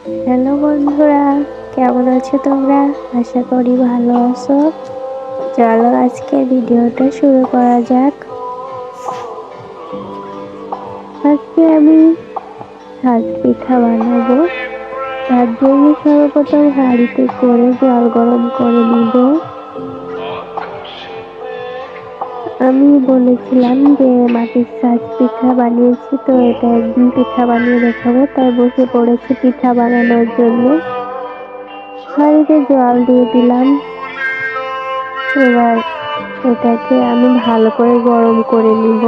Hello বন্ধুরা, কেমন আছো তোমরা? আশা করি ভালো আছো। চলো আজকের ভিডিওটা শুরু করা যাক। আজকে আমি সাজ পিঠা বানাবো। তার জন্য সর্বপ্রথম হাঁড়িতে করে জল গরম করে নিব। আমি বলেছিলাম যে মাটির সাজ পিঠা বানিয়েছি, তো এটা একদিন পিঠা বানিয়ে দেখাবো, তাই বসে পড়েছি পিঠা বানানোর জন্য। হাঁড়িতে জল দিয়ে দিলাম। এবার এটাকে আমি ভালো করে গরম করে নিব।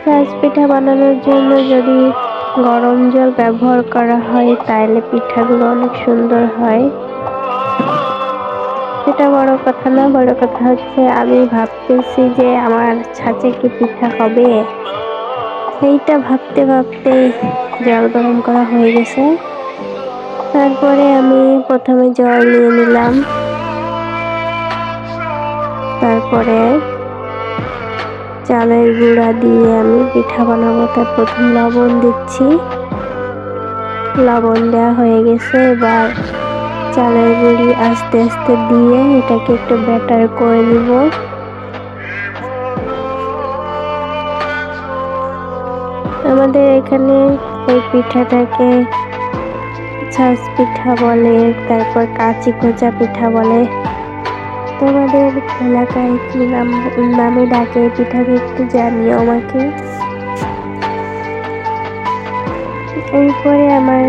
সাজ পিঠা বানানোর জন্য যদি গরম জল ব্যবহার করা হয় তাহলে পিঠাগুলো অনেক সুন্দর হয়। সেটা বড় কথা না, বড় কথা হচ্ছে আমি ভাবতেছি যে আমার ছাঁচে কি পিঠা হবে। এইটা ভাবতে ভাবতে জল গরম করা হয়ে গেছে। তারপরে আমি প্রথমে জল নিয়ে নিলাম, তারপরে চালের গুঁড়া দিয়ে আমি পিঠা বানাবো। তার প্রথম লবণ দিচ্ছি, লবণ দেওয়া হয়ে গেছে। এবার চালের গুঁড়ি আস্তে আস্তে দিয়ে এটাকে একটু ব্যাটার করে নিব। আমাদের এখানে এই পিঠাটাকে ছাঁচ পিঠা বলে, তারপর কাঁচি খোঁচা পিঠা বলে। তোমাদের এলাকায় কি নামে ডাকে পিঠাকে একটু জানিও আমাকে। এরপরে আমার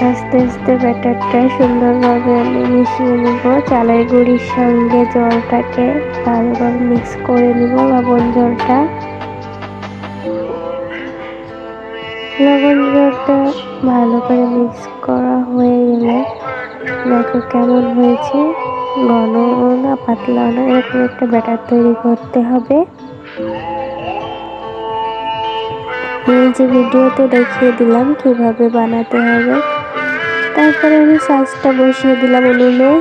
আস্তে আস্তে ব্যাটারটা সুন্দরভাবে আমি মিশিয়ে নিব। চালের গুঁড়ির সঙ্গে জলটাকে ভালোভাবে মিক্স করে নিব। লবণ জলটা ভালো করে মিক্স করা হয়ে গেলে দেখো কেমন হয়েছে, ঘনও না পাতলাও না, এরকম একটা ব্যাটার তৈরি করতে হবে। এই যে ভিডিওতে দেখিয়ে দিলাম কিভাবে বানাতে হবে। তারপরে আমি সাজটা বসিয়ে দিলাম উনুনে।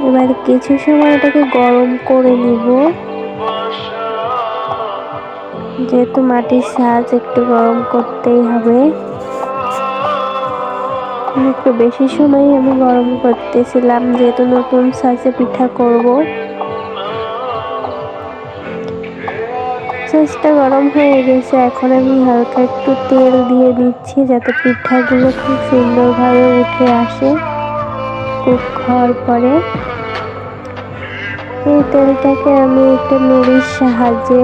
এবার কিছু সময় এটাকে গরম করে নিব। যেহেতু মাটির সাজ একটু গরম করতেই হবে। একটু বেশি সময় আমি গরম করতেছিলাম, যেহেতু নতুন সাজে পিঠা করব। সাজটা গরম হয়ে গেছে, এখন আমি হালকা একটু তেল দিয়ে দিচ্ছি যাতে পিঠাগুলো খুব সুন্দরভাবে উঠে আসে কুক হওয়ার পরে। এই তেলটাকে আমি একটা নুড়ির সাহায্যে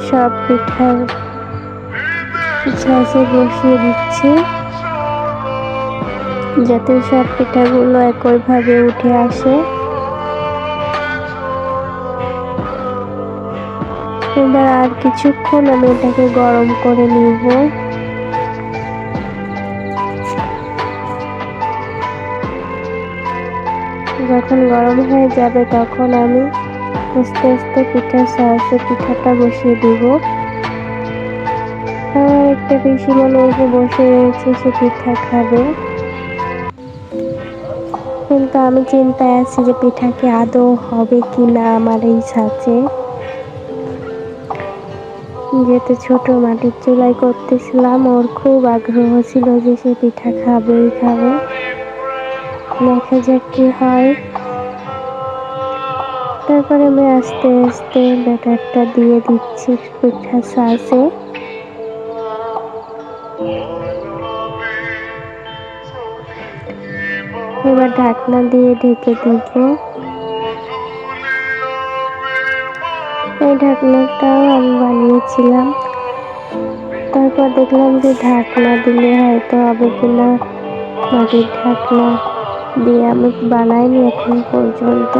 সব পিঠার সাজে বসিয়ে দিচ্ছি যাতে সব পিঠাগুলো একইভাবে উঠে আসে। এবার আর কিছুক্ষণ আমি এটাকে গরম করে নিব। যখন গরম হয়ে যাবে তখন আমি আস্তে আস্তে পিঠার সাহায্যে পিঠাটা বসিয়ে দিব। আমার একটা পিসি মনে বসে রয়েছে, সে পিঠা খাবে, কিন্তু আমি চিন্তায় আছি যে পিঠা কি আদৌ হবে কিনা আমার এই ছাঁচে। যেহেতু ছোট মাটির চুলায় করতেছিলাম, ওর খুব আগ্রহ ছিল যে সে পিঠা খাবেই খাবে। দেখা যাক কি হয়। তারপরে আমি আস্তে আস্তে ব্যাটারটা দিয়ে দিচ্ছি পিঠার সাজে। এবার ঢাকনা দিয়ে ঢেকে দিব। এই ঢাকনাটাও আমি বানিয়েছিলাম। তারপর দেখলাম যে ঢাকনা দিলে হয়তো হবে কিনা, মাটির ঢাকনা দিয়ে আমি বানাইনি এখন পর্যন্ত।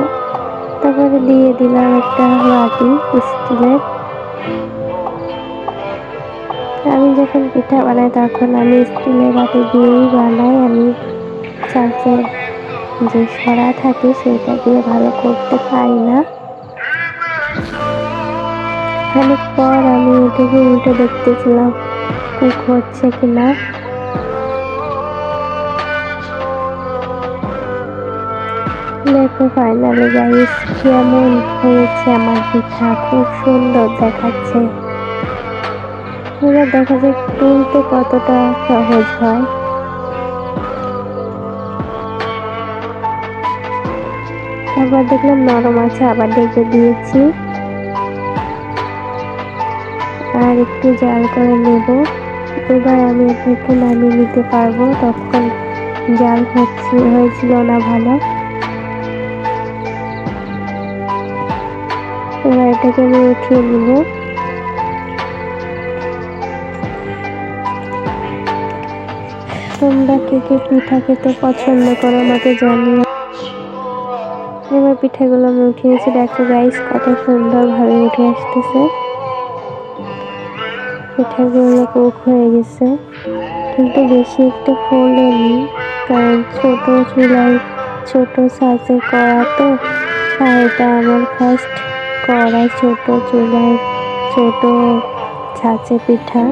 তারপরে দিয়ে দিলাম একটা বাটি স্টিলের। আমি যখন পিঠা বানাই তখন আমি স্টিলের বাটি দিয়েই বানাই। আমি ছাঁচের যে সরা থাকে সেটা দিয়ে ভালো করতে পারি না। খানিক পর আমি এটাকে উল্টে দেখতেছিলাম কুক হচ্ছে কিনা। দেখো ফাইনালি গাইস কেমন হয়েছে আমার পিঠা, খুব সুন্দর দেখাচ্ছে। এবার দেখা যাক তুলতে কতটা সহজ হয়। আবার দেখলাম নরম আছে, আবার ঢেকে দিয়েছি। আর একটু জাল করে নেব। এবার আমি এটাকে নামিয়ে নিতে পারবো, তখন জাল হয়েছিল না ভালো। এবার এটাকে আমি উঠিয়ে নিব। তোমরা কে কে পিঠা খেতে পছন্দ করো আমাকে জানিও। এবার পিঠাগুলো আমি উঠিয়েছি, দেখো গাইস কত সুন্দর ভাবে উঠে আসতেছে। পিঠাগুলো কুক হয়ে গেছে, কিন্তু বেশি একটু ফোলেনি, কারণ ছোট চুলায় ছোট সাইজে করা তো। আর এটা আমার ফার্স্ট করা ছোট চুলায় ছোট ছাঁচে পিঠা।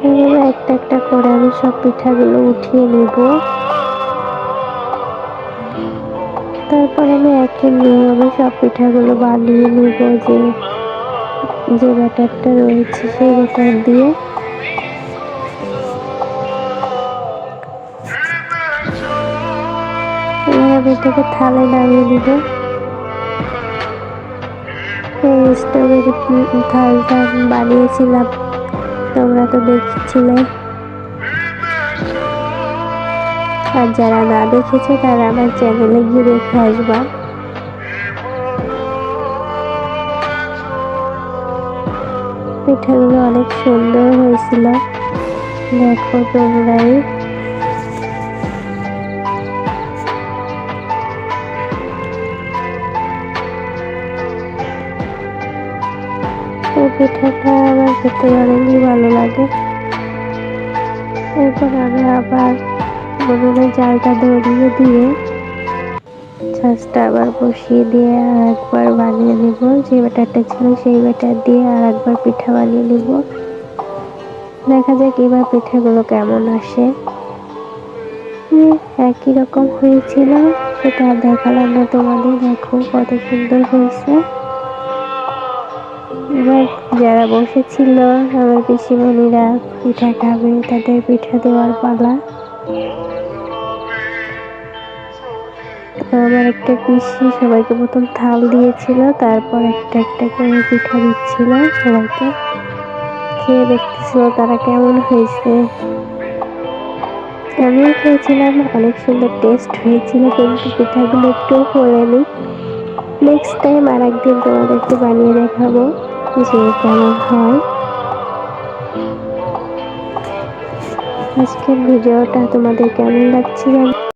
এভাবে একটা একটা করে আমি সব পিঠাগুলো উঠিয়ে নিব। তারপর আমি একই নিয়মে সব পিঠাগুলো বানিয়ে নিব, যে ব্যাটারটা রয়েছে সেই ব্যাটার দিয়ে। এবার আমি এটাকে থালে নামিয়ে নিব। এই স্ট্রবেরি থালটা বানিয়েছিলাম, তোমরা তো দেখছিলে। আর যারা না দেখেছে তারা আমার চ্যানেলে গিয়ে দেখে আসবা। পিঠাগুলো অনেক সুন্দর হয়েছিল, দেখো তোমরাই। এই পিঠাটা আমার খেতে অনেকই ভালো লাগে। এরপর আমি আবার উনুনে জালটা ধরিয়ে দিয়ে ছাঁচটা আবার বসিয়ে দিয়ে আর একবার বানিয়ে নেব। যে ব্যাটারটা ছিল সেই ব্যাটার দিয়ে আর একবার পিঠা বানিয়ে নেব। দেখা যাক এবার পিঠাগুলো কেমন আসে। একই রকম হয়েছিল, সেটা আর দেখালাম না তোমাদের। দেখো কত সুন্দর হয়েছে। এবার যারা বসেছিল আমার পিসিমণিরা পিঠা খাবে, তাদের পিঠা দেওয়ার পালা। আমার একটা পিসি সবাইকে প্রথম থাল দিয়েছিল, তারপর একটা একটা করে পিঠা দিচ্ছিল সবাইকে। খেয়ে দেখতেছিল তারা কেমন হয়েছে। আমিও খেয়েছিলাম, অনেক সুন্দর টেস্ট হয়েছিল, কিন্তু পিঠাগুলো একটুও ফোলেনি। নেক্সট টাইম আর একদিন তোমাদেরকে বানিয়ে দেখাবো যে কেমন হয়। আজকের ভিডিওটা তোমাদের কেমন লাগছে